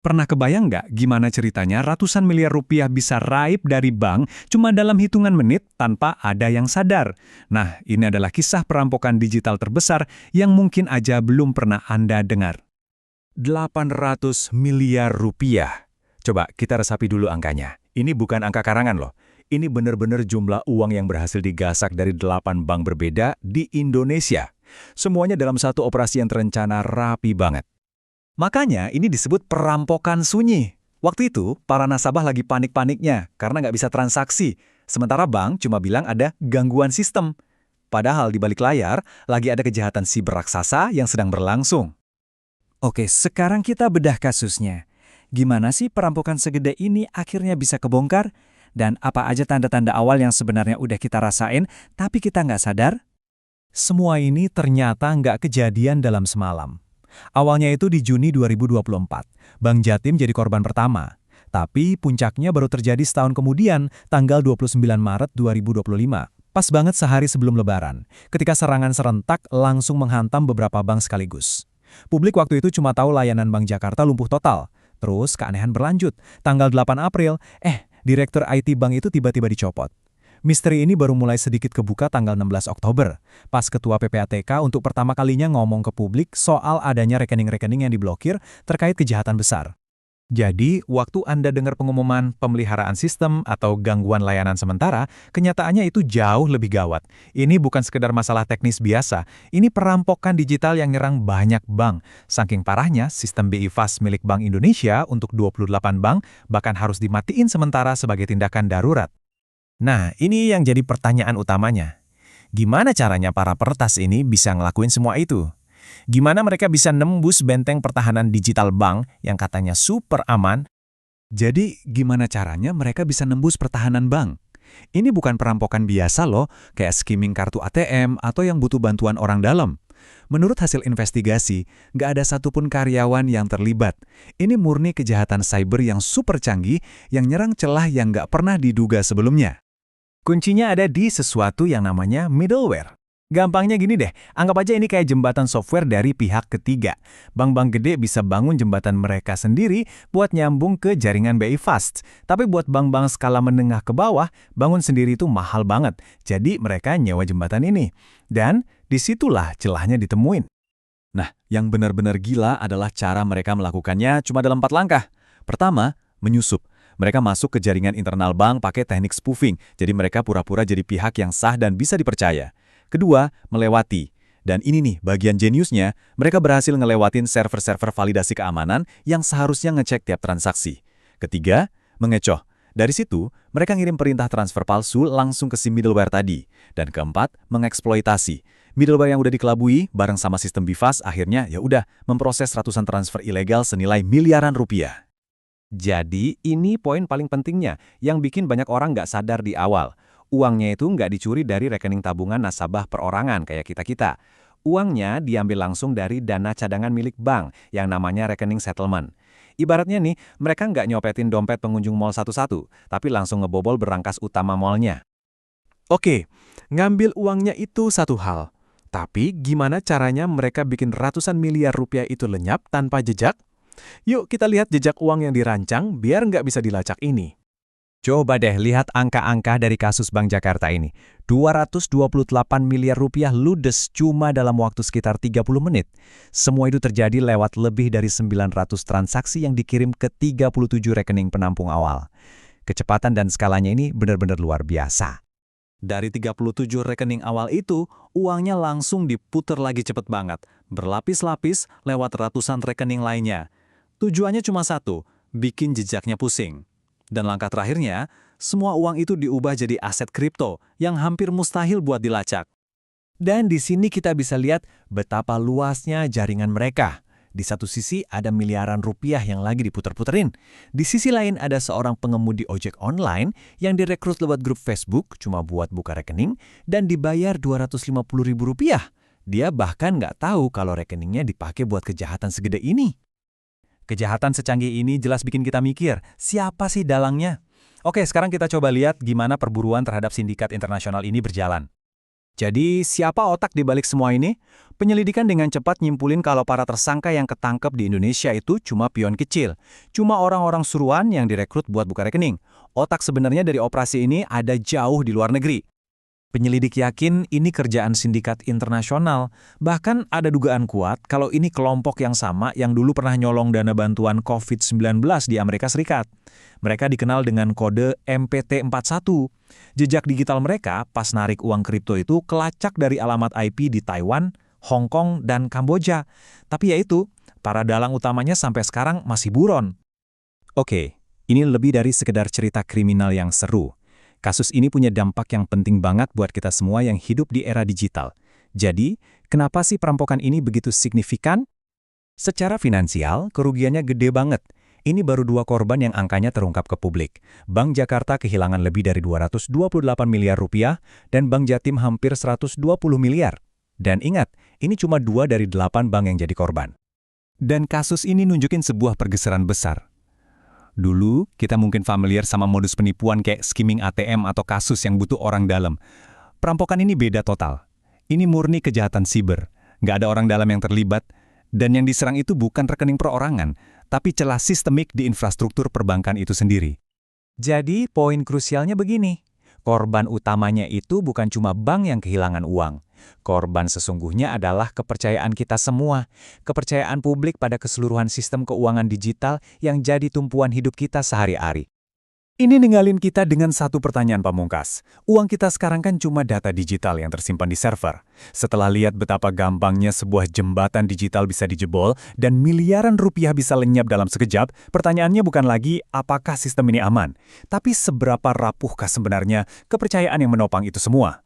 Pernah kebayang nggak gimana ceritanya ratusan miliar rupiah bisa raib dari bank cuma dalam hitungan menit tanpa ada yang sadar? Nah, ini adalah kisah perampokan digital terbesar yang mungkin aja belum pernah Anda dengar. 800 miliar rupiah. Coba kita resapi dulu angkanya. Ini bukan angka karangan loh. Ini benar-benar jumlah uang yang berhasil digasak dari 8 bank berbeda di Indonesia. Semuanya dalam satu operasi yang terencana rapi banget. Makanya ini disebut perampokan sunyi. Waktu itu, para nasabah lagi panik-paniknya karena nggak bisa transaksi. Sementara bank cuma bilang ada gangguan sistem. Padahal di balik layar, lagi ada kejahatan siber raksasa yang sedang berlangsung. Oke, sekarang kita bedah kasusnya. Gimana sih perampokan segede ini akhirnya bisa kebongkar? Dan apa aja tanda-tanda awal yang sebenarnya udah kita rasain, tapi kita nggak sadar? Semua ini ternyata nggak kejadian dalam semalam. Awalnya itu di Juni 2024, Bank Jatim jadi korban pertama. Tapi puncaknya baru terjadi setahun kemudian, tanggal 29 Maret 2025. Pas banget sehari sebelum Lebaran, ketika serangan serentak langsung menghantam beberapa bank sekaligus. Publik waktu itu cuma tahu layanan Bank Jakarta lumpuh total. Terus keanehan berlanjut. Tanggal 8 April, Direktur IT Bank itu tiba-tiba dicopot. Misteri ini baru mulai sedikit kebuka tanggal 16 Oktober, pas Ketua PPATK untuk pertama kalinya ngomong ke publik soal adanya rekening-rekening yang diblokir terkait kejahatan besar. Jadi, waktu Anda dengar pengumuman pemeliharaan sistem atau gangguan layanan sementara, kenyataannya itu jauh lebih gawat. Ini bukan sekedar masalah teknis biasa, ini perampokan digital yang nyerang banyak bank. Saking parahnya, sistem BI Fast milik Bank Indonesia untuk 28 bank bahkan harus dimatiin sementara sebagai tindakan darurat. Nah, ini yang jadi pertanyaan utamanya. Gimana caranya para peretas ini bisa ngelakuin semua itu? Gimana mereka bisa nembus benteng pertahanan digital bank yang katanya super aman? Jadi, gimana caranya mereka bisa nembus pertahanan bank? Ini bukan perampokan biasa loh, kayak skimming kartu ATM atau yang butuh bantuan orang dalam. Menurut hasil investigasi, nggak ada satupun karyawan yang terlibat. Ini murni kejahatan cyber yang super canggih yang nyerang celah yang nggak pernah diduga sebelumnya. Kuncinya ada di sesuatu yang namanya middleware. Gampangnya gini deh, anggap aja ini kayak jembatan software dari pihak ketiga. Bank-bank gede bisa bangun jembatan mereka sendiri buat nyambung ke jaringan BI Fast. Tapi buat bank-bank skala menengah ke bawah, bangun sendiri itu mahal banget. Jadi mereka nyewa jembatan ini. Dan disitulah celahnya ditemuin. Nah, yang benar-benar gila adalah cara mereka melakukannya cuma dalam 4 langkah. Pertama, menyusup. Mereka masuk ke jaringan internal bank pakai teknik spoofing, jadi mereka pura-pura jadi pihak yang sah dan bisa dipercaya. Kedua, melewati. Dan ini nih, bagian jeniusnya, mereka berhasil ngelewatin server-server validasi keamanan yang seharusnya ngecek tiap transaksi. Ketiga, mengecoh. Dari situ, mereka ngirim perintah transfer palsu langsung ke si middleware tadi. Dan keempat, mengeksploitasi. Middleware yang udah dikelabui, bareng sama sistem BIFAS, akhirnya ya udah memproses ratusan transfer ilegal senilai miliaran rupiah. Jadi, ini poin paling pentingnya yang bikin banyak orang nggak sadar di awal. Uangnya itu nggak dicuri dari rekening tabungan nasabah perorangan kayak kita-kita. Uangnya diambil langsung dari dana cadangan milik bank yang namanya rekening settlement. Ibaratnya nih, mereka nggak nyopetin dompet pengunjung mall satu-satu, tapi langsung ngebobol berangkas utama mallnya. Oke, ngambil uangnya itu satu hal. Tapi gimana caranya mereka bikin ratusan miliar rupiah itu lenyap tanpa jejak? Yuk kita lihat jejak uang yang dirancang biar nggak bisa dilacak ini. Coba deh lihat angka-angka dari kasus Bank Jakarta ini. 228 miliar rupiah ludes cuma dalam waktu sekitar 30 menit. Semua itu terjadi lewat lebih dari 900 transaksi yang dikirim ke 37 rekening penampung awal. Kecepatan dan skalanya ini benar-benar luar biasa. Dari 37 rekening awal itu, uangnya langsung diputer lagi cepet banget. Berlapis-lapis lewat ratusan rekening lainnya. Tujuannya cuma satu, bikin jejaknya pusing. Dan langkah terakhirnya, semua uang itu diubah jadi aset kripto yang hampir mustahil buat dilacak. Dan di sini kita bisa lihat betapa luasnya jaringan mereka. Di satu sisi ada miliaran rupiah yang lagi diputer-puterin. Di sisi lain ada seorang pengemudi ojek online yang direkrut lewat grup Facebook cuma buat buka rekening dan dibayar Rp250.000. Dia bahkan nggak tahu kalau rekeningnya dipakai buat kejahatan segede ini. Kejahatan secanggih ini jelas bikin kita mikir, siapa sih dalangnya? Oke, sekarang kita coba lihat gimana perburuan terhadap sindikat internasional ini berjalan. Jadi, siapa otak di balik semua ini? Penyelidikan dengan cepat nyimpulin kalau para tersangka yang ketangkep di Indonesia itu cuma pion kecil. Cuma orang-orang suruhan yang direkrut buat buka rekening. Otak sebenarnya dari operasi ini ada jauh di luar negeri. Penyelidik yakin ini kerjaan sindikat internasional. Bahkan ada dugaan kuat kalau ini kelompok yang sama yang dulu pernah nyolong dana bantuan COVID-19 di Amerika Serikat. Mereka dikenal dengan kode MPT41. Jejak digital mereka pas narik uang kripto itu kelacak dari alamat IP di Taiwan, Hong Kong, dan Kamboja. Tapi ya itu, para dalang utamanya sampai sekarang masih buron. Oke, ini lebih dari sekedar cerita kriminal yang seru. Kasus ini punya dampak yang penting banget buat kita semua yang hidup di era digital. Jadi, kenapa sih perampokan ini begitu signifikan? Secara finansial, kerugiannya gede banget. Ini baru 2 korban yang angkanya terungkap ke publik. Bank Jakarta kehilangan lebih dari 228 miliar rupiah, dan Bank Jatim hampir 120 miliar. Dan ingat, ini cuma 2 dari 8 bank yang jadi korban. Dan kasus ini nunjukin sebuah pergeseran besar. Dulu, kita mungkin familiar sama modus penipuan kayak skimming ATM atau kasus yang butuh orang dalam. Perampokan ini beda total. Ini murni kejahatan siber. Nggak ada orang dalam yang terlibat. Dan yang diserang itu bukan rekening perorangan, tapi celah sistemik di infrastruktur perbankan itu sendiri. Jadi, poin krusialnya begini. Korban utamanya itu bukan cuma bank yang kehilangan uang. Korban sesungguhnya adalah kepercayaan kita semua. Kepercayaan publik pada keseluruhan sistem keuangan digital yang jadi tumpuan hidup kita sehari-hari. Ini ninggalin kita dengan satu pertanyaan pamungkas. Uang kita sekarang kan cuma data digital yang tersimpan di server. Setelah lihat betapa gampangnya sebuah jembatan digital bisa dijebol dan miliaran rupiah bisa lenyap dalam sekejap, pertanyaannya bukan lagi apakah sistem ini aman, tapi seberapa rapuhkah sebenarnya kepercayaan yang menopang itu semua.